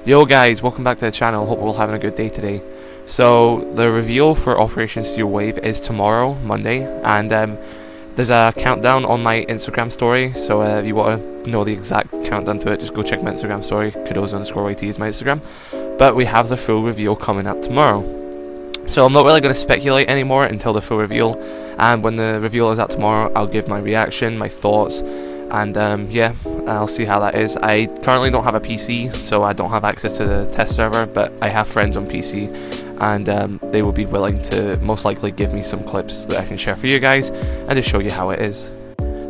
Yo guys, welcome back to the channel. Hope we're all having a good day today. So the reveal for Operation Steel Wave is tomorrow, Monday, and there's a countdown on my Instagram story, so if you want to know the exact countdown to it, just go check my Instagram story. Kudos_YT is my Instagram. But we have the full reveal coming up tomorrow. So I'm not really going to speculate anymore until the full reveal, and when the reveal is out tomorrow, I'll give my reaction, my thoughts, and yeah, I'll see how that is. I currently don't have a PC, so I don't have access to the test server, but I have friends on PC, and they will be willing to most likely give me some clips that I can share for you guys and just show you how it is.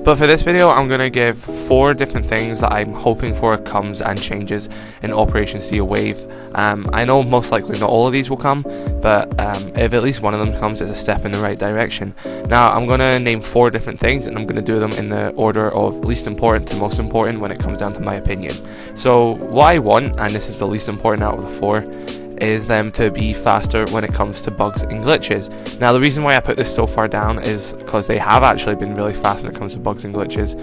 But for this video, I'm going to give 4 different things that I'm hoping for comes and changes in Operation Steel Wave. I know most likely not all of these will come, but if at least one of them comes, it's a step in the right direction. Now, I'm going to name 4 different things, and I'm going to do them in the order of least important to most important when it comes down to my opinion. So what I want, and this is the least important out of the 4, is them to be faster when it comes to bugs and glitches. Now the reason why I put this so far down is because they have actually been really fast when it comes to bugs and glitches.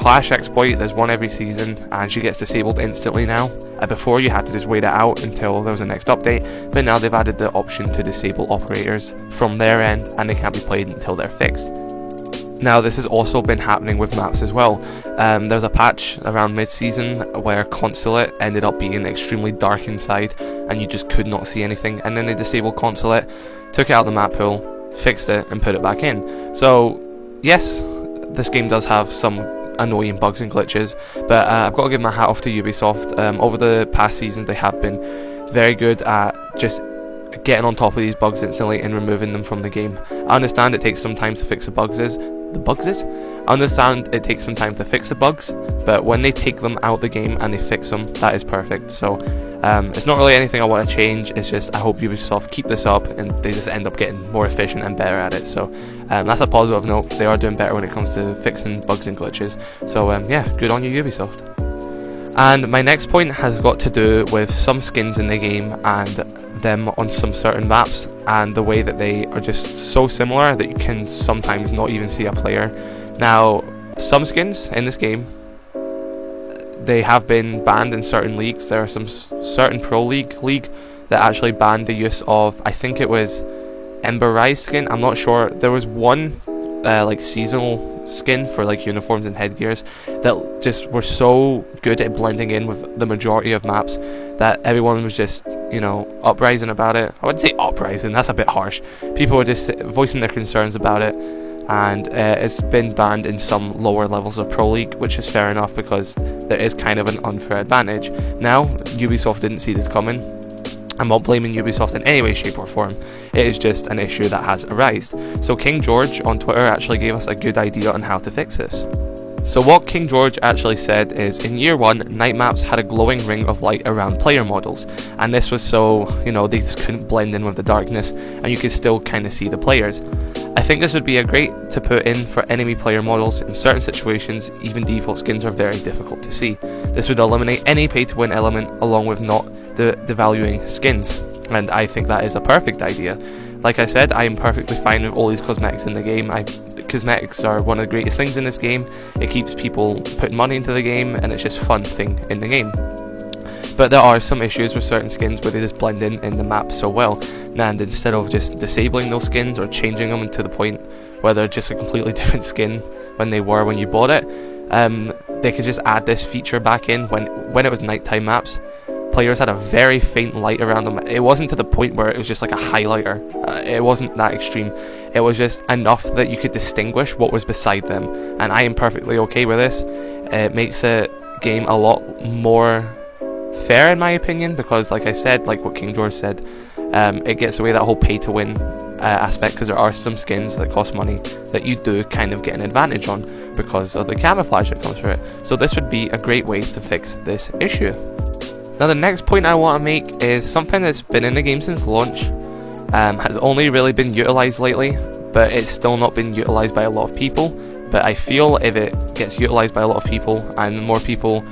Clash Exploit, there's one every season and she gets disabled instantly now. Before you had to just wait it out until there was a next update, but now they've added the option to disable operators from their end and they can't be played until they're fixed. Now this has also been happening with maps as well. There's a patch around mid-season where Consulate ended up being extremely dark inside and you just could not see anything, and then they disabled Consulate, took it out of the map pool, fixed it and put it back in. So yes, this game does have some annoying bugs and glitches, but I've got to give my hat off to Ubisoft. Over the past season they have been very good at just getting on top of these bugs instantly and removing them from the game. I understand it takes some time to fix I understand it takes some time to fix the bugs, but when they take them out of the game and they fix them, that is perfect. So it's not really anything I want to change, it's just I hope Ubisoft keep this up and they just end up getting more efficient and better at it. So that's a positive note, they are doing better when it comes to fixing bugs and glitches. So yeah, good on you Ubisoft. And my next point has got to do with some skins in the game and them on some certain maps, and the way that they are just so similar that you can sometimes not even see a player. Now, some skins in this game, they have been banned in certain leagues. There are some certain pro league that actually banned the use of, I think it was Ember Rise skin, I'm not sure. There was one like seasonal skin for like uniforms and headgears that just were so good at blending in with the majority of maps that everyone was just, you know, uprising about it. I wouldn't say uprising, that's a bit harsh. People were just voicing their concerns about it, and it's been banned in some lower levels of Pro League, which is fair enough because there is kind of an unfair advantage. Now, Ubisoft didn't see this coming. I'm not blaming Ubisoft in any way, shape or form. It is just an issue that has arisen. So King George on Twitter actually gave us a good idea on how to fix this. So what King George actually said is, in year 1, night maps had a glowing ring of light around player models, and this was so, you know, they just couldn't blend in with the darkness and you could still kind of see the players. I think this would be a great to put in for enemy player models. In certain situations, even default skins are very difficult to see. This would eliminate any pay to win element along with not devaluing skins, and I think that is a perfect idea. Like I said, I am perfectly fine with all these cosmetics in the game. Cosmetics are one of the greatest things in this game. It keeps people putting money into the game and it's just a fun thing in the game. But there are some issues with certain skins where they just blend in the map so well, and instead of just disabling those skins or changing them to the point where they're just a completely different skin when they were when you bought it, they could just add this feature back in when it was nighttime maps. Players had a very faint light around them. It wasn't to the point where it was just like a highlighter. It wasn't that extreme. It was just enough that you could distinguish what was beside them, and I am perfectly okay with this. It makes the game a lot more fair in my opinion, because like I said, like what King George said, it gets away that whole pay to win aspect, because there are some skins that cost money that you do kind of get an advantage on because of the camouflage that comes from it. So this would be a great way to fix this issue. Now the next point I want to make is something that's been in the game since launch, has only really been utilised lately, but it's still not been utilised by a lot of people. But I feel if it gets utilised by a lot of people and more people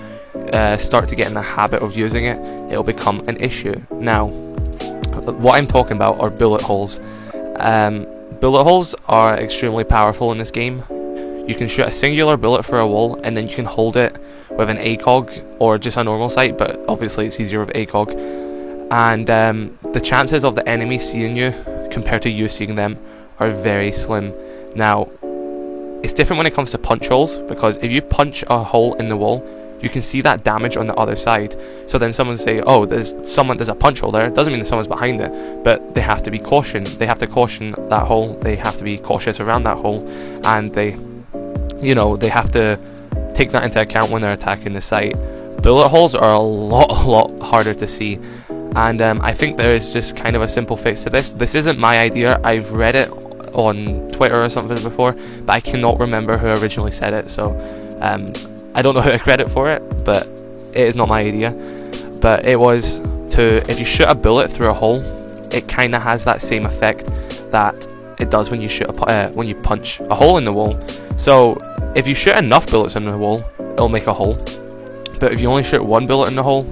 start to get in the habit of using it, it'll become an issue. Now, what I'm talking about are bullet holes. Bullet holes are extremely powerful in this game. You can shoot a singular bullet for a wall and then you can hold it with an ACOG or just a normal sight, but obviously it's easier with ACOG. And the chances of the enemy seeing you compared to you seeing them are very slim. Now, it's different when it comes to punch holes, because if you punch a hole in the wall, you can see that damage on the other side. So then someone say, oh, there's a punch hole there. It doesn't mean that someone's behind it, but they have to be cautioned. They have to caution that hole. They have to be cautious around that hole, and they have to take that into account when they're attacking the site. Bullet holes are a lot harder to see, and I think there is just kind of a simple fix to this. This isn't my idea. I've read it on Twitter or something before, but I cannot remember who originally said it, so I don't know who to credit for it, but it is not my idea. But it was if you shoot a bullet through a hole, it kind of has that same effect that it does when you when you punch a hole in the wall. So if you shoot enough bullets in the wall, it'll make a hole. But if you only shoot one bullet in the hole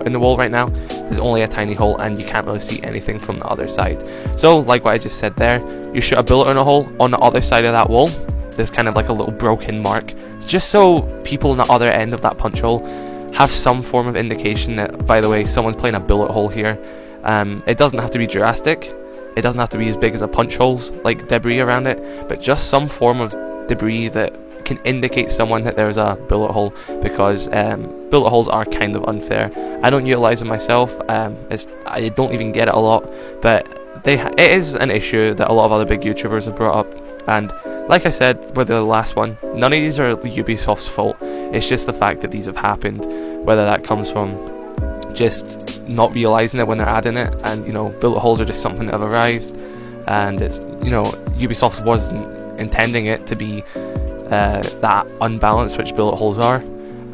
in the wall right now, there's only a tiny hole, and you can't really see anything from the other side. So like what I just said there, you shoot a bullet in a hole, on the other side of that wall there's kind of like a little broken mark. It's just so people on the other end of that punch hole have some form of indication that, by the way, someone's playing a bullet hole here. It doesn't have to be drastic, it doesn't have to be as big as a punch hole's like debris around it, but just some form of debris that can indicate someone that there's a bullet hole, because bullet holes are kind of unfair. I don't utilize them myself. I don't even get it a lot, but it is an issue that a lot of other big YouTubers have brought up. And like I said with the last one, none of these are Ubisoft's fault. It's just the fact that these have happened, whether that comes from just not realizing it when they're adding it, and bullet holes are just something that have arrived, and it's Ubisoft wasn't intending it to be that unbalanced, which bullet holes are,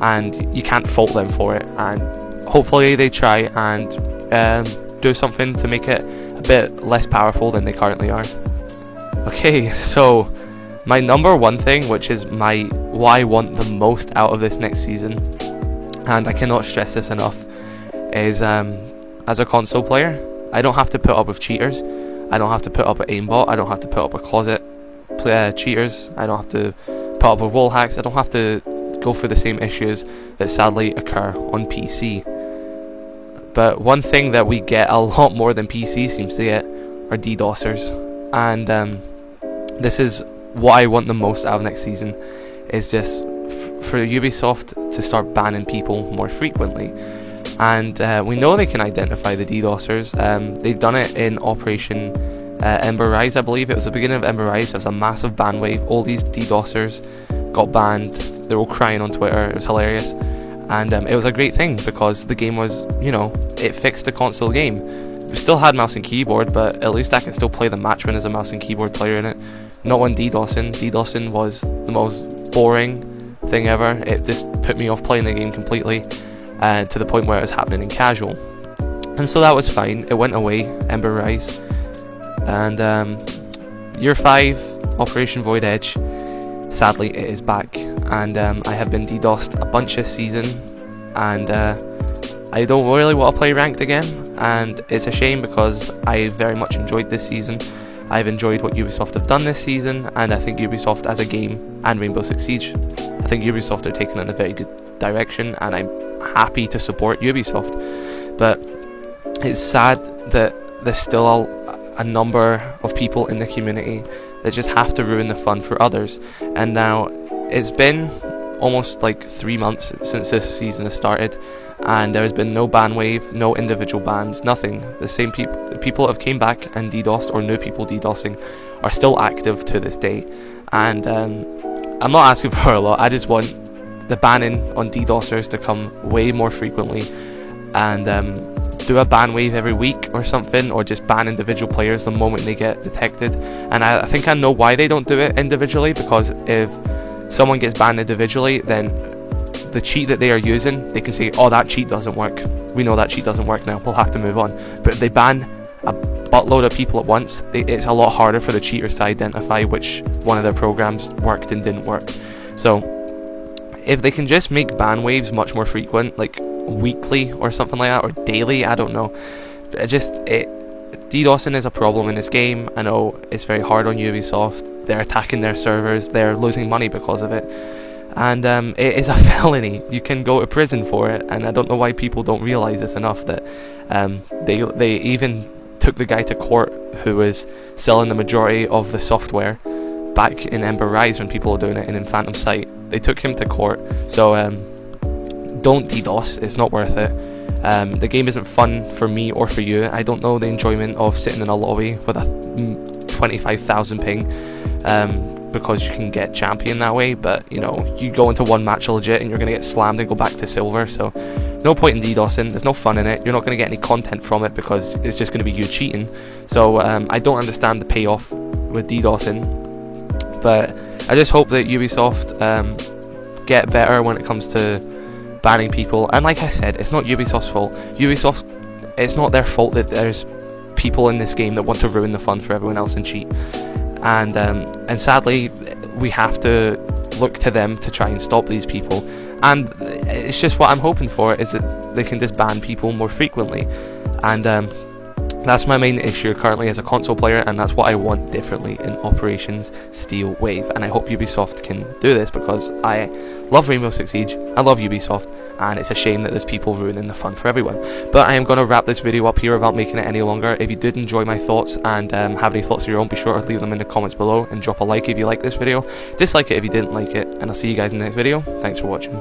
and you can't fault them for it. And hopefully they try and do something to make it a bit less powerful than they currently are. Okay, so my number one thing, which is why I want the most out of this next season, and I cannot stress this enough, is as a console player, I don't have to put up with cheaters. I don't have to put up with aimbot. I don't have to put up with closet cheaters. I don't have to put up with wall hacks. I don't have to go through the same issues that sadly occur on PC. But one thing that we get a lot more than PC seems to get are DDoSers, and this is what I want the most out of next season, is just for Ubisoft to start banning people more frequently. And we know they can identify the DDoSers. They've done it in Operation Ember Rise, I believe. It was the beginning of Ember Rise. There was a massive ban wave. All these DDoSers got banned. They were all crying on Twitter. It was hilarious. And it was a great thing, because the game was, it fixed the console game. We still had mouse and keyboard, but at least I can still play the match when there's a mouse and keyboard player in it. Not when DDoSing. DDoSing was the most boring thing ever. It just put me off playing the game completely, to the point where it was happening in casual. And so that was fine. It went away, Ember Rise. And Year 5, Operation Void Edge, sadly it is back. And I have been DDoSed a bunch this season, and I don't really want to play ranked again, and it's a shame, because I very much enjoyed this season. I've enjoyed what Ubisoft have done this season, and I think Ubisoft as a game, and Rainbow Six Siege, I think Ubisoft are taking in a very good direction, and I'm happy to support Ubisoft. But it's sad that there's still a number of people in the community that just have to ruin the fun for others. And now it's been almost like 3 months since this season has started, and there has been no ban wave, no individual bans, nothing. The same people that have came back and DDoSed, or new people DDoSing, are still active to this day. And I'm not asking for a lot. I just want the banning on DDoSers to come way more frequently, and do a ban wave every week or something, or just ban individual players the moment they get detected. And I think I know why they don't do it individually, because if someone gets banned individually, then the cheat that they are using, they can say, oh, that cheat doesn't work. We know that cheat doesn't work now, we'll have to move on. But if they ban a buttload of people at once, it's a lot harder for the cheaters to identify which one of their programs worked and didn't work. So if they can just make ban waves much more frequent, like weekly or something like that, or daily, I don't know. DDoSing is a problem in this game. I know it's very hard on Ubisoft. They're attacking their servers, they're losing money because of it. and it is a felony. You can go to prison for it, and I don't know why people don't realise this enough, that they even took the guy to court who was selling the majority of the software back in Ember Rise when people were doing it, and in Phantom Sight. They took him to court, so don't DDoS, it's not worth it. The game isn't fun for me or for you. I don't know the enjoyment of sitting in a lobby with a 25,000 ping, because you can get champion that way, but you know, you go into one match legit and you're going to get slammed and go back to silver, so no point in DDoSing. There's no fun in it. You're not going to get any content from it because it's just going to be you cheating. So I don't understand the payoff with DDoSing, but I just hope that Ubisoft get better when it comes to banning people. And like I said, it's not Ubisoft's fault. It's not their fault that there's people in this game that want to ruin the fun for everyone else and cheat. And sadly, we have to look to them to try and stop these people. And it's just what I'm hoping for, is that they can just ban people more frequently. And that's my main issue currently as a console player, and that's what I want differently in Operations Steel Wave. And I hope Ubisoft can do this, because I love Rainbow Six Siege, I love Ubisoft, and it's a shame that there's people ruining the fun for everyone. But I am going to wrap this video up here without making it any longer. If you did enjoy my thoughts and have any thoughts of your own, be sure to leave them in the comments below, and drop a like if you like this video, dislike it if you didn't like it, and I'll see you guys in the next video. Thanks for watching.